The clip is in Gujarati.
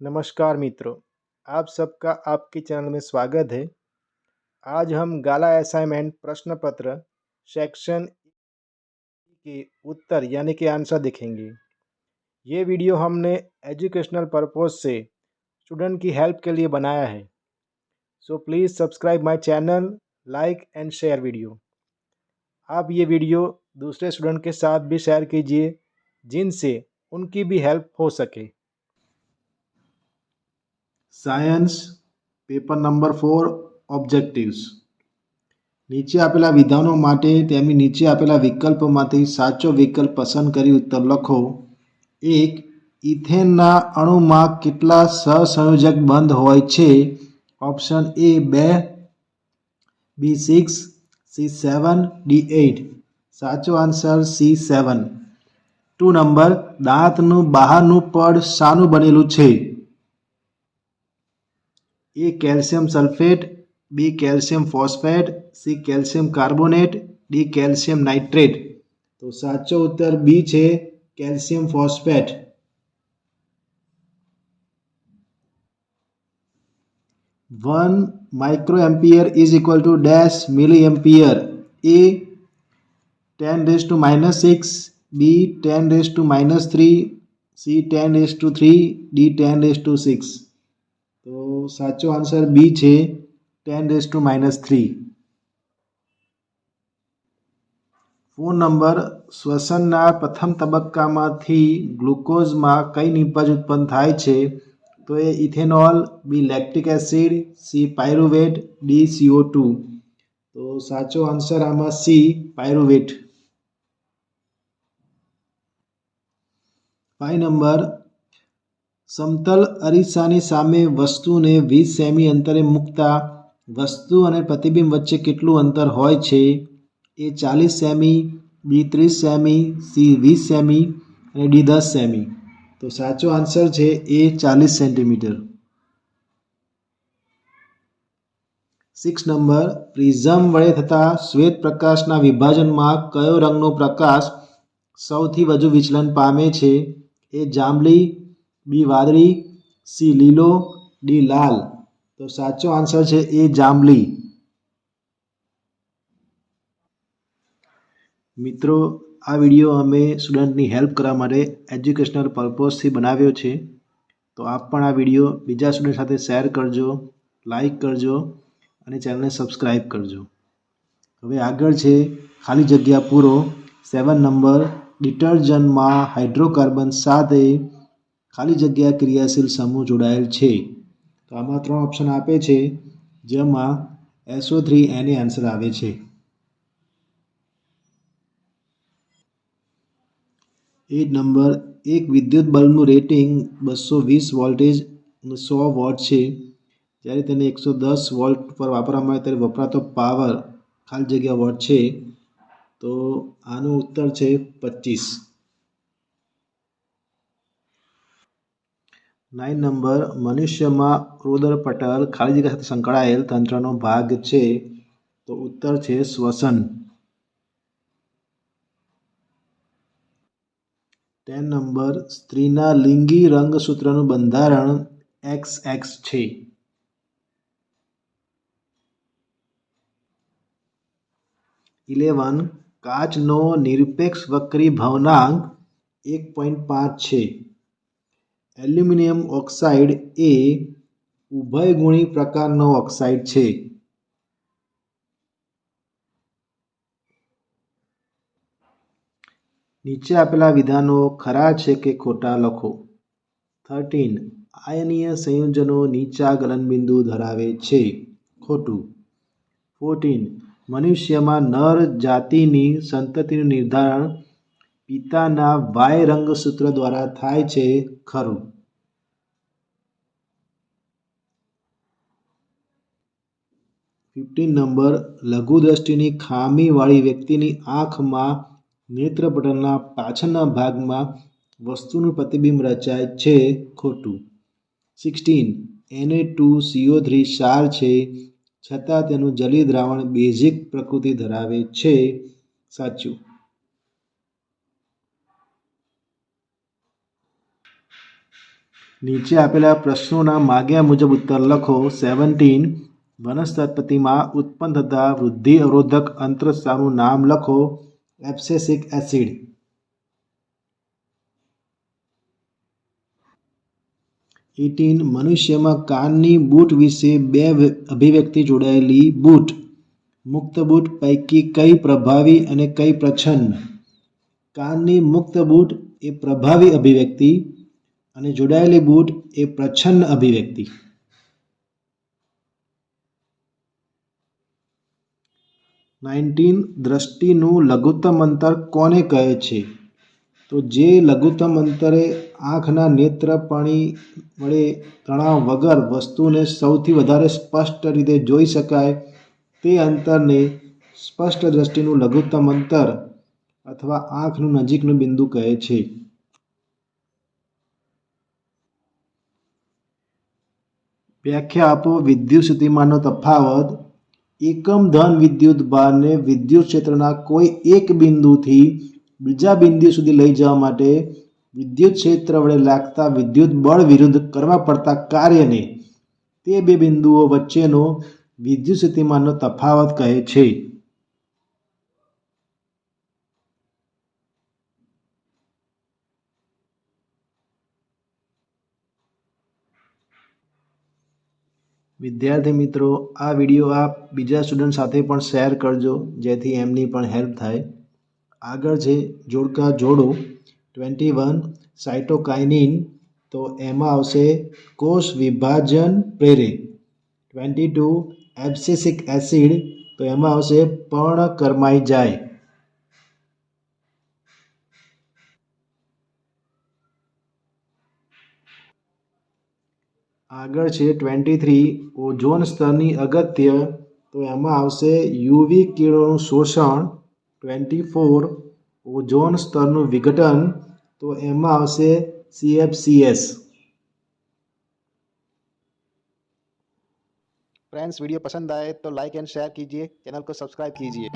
नमस्कार मित्रों, आप सबका आपके चैनल में स्वागत है। आज हम गाला असाइनमेंट प्रश्न पत्र सेक्शन के उत्तर यानी कि आंसर देखेंगे। ये वीडियो हमने एजुकेशनल पर्पस से स्टूडेंट की हेल्प के लिए बनाया है। So please subscribe my channel, like and share video. आप ये वीडियो दूसरे स्टूडेंट के साथ भी शेयर कीजिए जिनसे उनकी भी हेल्प हो सके। સાયન્સ પેપર નંબર 4 ઓબ્જેક્ટિવ્સ નીચે આપેલા વિધાનો માટે તેમની નીચે આપેલા વિકલ્પોમાંથી સાચો વિકલ્પ પસંદ કરી ઉત્તર લખો. 1. ઇથેનના અણુમાં કેટલા સહસંયોજક બંધ હોય છે? Option A 2, B 6, C 7, D 8. સાચો આન્સર સી 7. 2 નંબર, દાંતનું બહારનું પડ શાનું બનેલું છે? A calcium sulphate, B calcium phosphate, C calcium carbonate, D calcium nitrate. तो साचो उत्तर बी छे calcium phosphate. 1 microampere is equal to dash milliampere. A 10⁻⁶, B 10⁻³ C 10⁻3 D 10⁻6. तो साचो आंसर बी छे 10⁻3. 4 नंबर, श्वसनना प्रथम तबक्कामांथी ग्लूकोजमां कई निपज उत्पन्न थाय छे? तो ए इथेनॉल, बी लैक्टिक एसिड, सी पायरुवेट, डी CO2. तो साचो आंसर आमां सी पायरुवेट. 5 नंबर, समतल अरीसानी सामे वस्तुने 20 सेमी अंतरे मूकता वस्तु अने प्रतिबिंब वच्चे केटलुं अंतर होय छे? ए 40 सेमी, बी 30 सेमी, सी 20 सेमी अने डी 10 सेमी. तो साचो आंसर छे ए 40 सेंटीमीटर. 6 नंबर, प्रिઝમ वडे थता श्वेत प्रकाशना विभाजनमां कयो रंगनो प्रकाश सौथी वधु विचलन पामे छे? ए जांबली, बी वादળી, सी લીલો, डी लाल. तो साचो आंसर छे ए जांबली. मित्रों, आ विडियो अमे स्टूडेंटनी हेल्प करवा माटे एज्युकेशनल पर्पसथी बनाव्यो छे. तो आप पण आ विडियो बीजा स्टूडेंट साथे शेर करजो, लाइक करजो અને ચેનલને સબસ્ક્રાઇબ કરજો. હવે આગળ છે ખાલી જગ્યા પૂરો. 7 નંબર, ડિટર્જન્ટમાં હાઇડ્રોકાર્બન સાથે ખાલી જગ્યા ક્રિયાશીલ સમૂહ જોડાયેલ છે. તો આમાં 3 ઓપ્શન આપે છે જેમાં SO3Na આન્સર આવે છે. 8 નંબર, એક વિદ્યુત બલ્બનું રેટિંગ 220 વોલ્ટેજ 100 વોટ છે. જ્યારે તેને 110 વોલ્ટ પર વાપરવામાં આવે ત્યારે વપરાતો પાવર ખાલી જગ્યા વોટ છે. તો આનો ઉત્તર છે 25. 9 નંબર, મનુષ્યમાં ઉદરપટલ ખાલી જગ્યા સાથે સંકળાયેલ તંત્રનો ભાગ છે. તો ઉત્તર છે શ્વસન. 10 નંબર, સ્ત્રીના લિંગી રંગસૂત્રનું બંધારણ XX છે. 11, કાચનો નિરપેક્ષ વક્રી ભવનાંક 1.5 છે. એલ્યુમિનિયમ ઓક્સાઇડ એ ઉભયગુણી પ્રકારનો ઓક્સાઇડ છે. નીચે આપેલા વિધાનો ખરા છે કે ખોટા લખો. 13, આયનીય સંયોજનો નીચા ગલનબિંદુ ધરાવે છે. ખોટું. 14, મનુષ્યમાં નર જાતિની સંતતિનું નિર્ધારણ પિતાના Y રંગસૂત્ર દ્વારા થાય છે. ખરું. 15 નંબર, લઘુદ્રષ્ટિની ખામીવાળી વ્યક્તિની આંખમાં નેત્રપટલના પાછળના ભાગમાં વસ્તુનું પ્રતિબિંબ રચાય છે. ખોટું. 16, Na2CO3 ક્ષાર છે છતાં તેનું જલીય દ્રાવણ બેઝિક પ્રકૃતિ ધરાવે છે. સાચું. નીચે આપેલા પ્રશ્નોના માગ્યા મુજબ ઉત્તર લખો. 17. વનસ્પતિમાં ઉત્પન્ન થતા વૃદ્ધિ અવરોધક અંતરસ્ત્રાવનું નામ લખો. એબ્સેસિક એસિડ. 18. મનુષ્યમાં કાનની બૂટ વિશે બે અભિવ્યક્તિ જોડાયેલી. બૂટ. મુક્ત બૂટ પૈકી કઈ પ્રભાવી અને કઈ પ્રચ્છન્ન? કાનની મુક્ત બૂટ એ પ્રભાવી અભિવ્યક્તિ અને જોડાયેલી બૂટ એ પ્રચ્છન્ન અભિવ્યક્તિ. 19. દ્રષ્ટિનું લઘુત્તમ અંતર કોને કહે છે? તો જે લઘુત્તમ અંતરે આંખના નેત્રપણી વડે તણાવ વગર વસ્તુને સૌથી વધારે સ્પષ્ટ રીતે જોઈ શકાય તે અંતરને સ્પષ્ટ દ્રષ્ટિનું લઘુત્તમ અંતર અથવા આંખનું નજીકનું બિંદુ કહે છે. વ્યાખ્યા આપો. વિદ્યુત સ્થિતિમાનનો તફાવત. એકમ ધન વિદ્યુત ભારને વિદ્યુત ક્ષેત્રના કોઈ એક બિંદુથી બીજા બિંદુ સુધી લઈ જવા માટે વિદ્યુત ક્ષેત્ર વડે લાગતા વિદ્યુત બળ વિરુદ્ધ કરવા પડતા કાર્યને તે બે બિંદુઓ વચ્ચેનો વિદ્યુત સ્થિતિમાનનો તફાવત કહે છે. વિદ્યાર્થી મિત્રો, આ વિડીયો આપ બીજા સ્ટુડન્ટ સાથે પણ શેર કરજો જેથી એમની પણ હેલ્પ થાય. આગળ છે જોડકા જોડો. 21. સાઇટોકાઇનિન, તો એમાં આવશે કોષ વિભાજન પ્રેરે. 22. એબ્સિસિક એસિડ, તો એમાં આવશે પર્ણ કરમાઈ જાય. આગળ છે 23. ઓઝોન સ્તરની અગત્ય, તો એમાં આવશે યુવી કિરણોનું શોષણ. 24. ઓઝોન સ્તરનું વિઘટન, તો એમાં આવશે CFCS. फ्रेंड्स, वीडियो पसंद आए तो लाइक एंड शेयर कीजिए, चैनल को सब्सक्राइब कीजिए.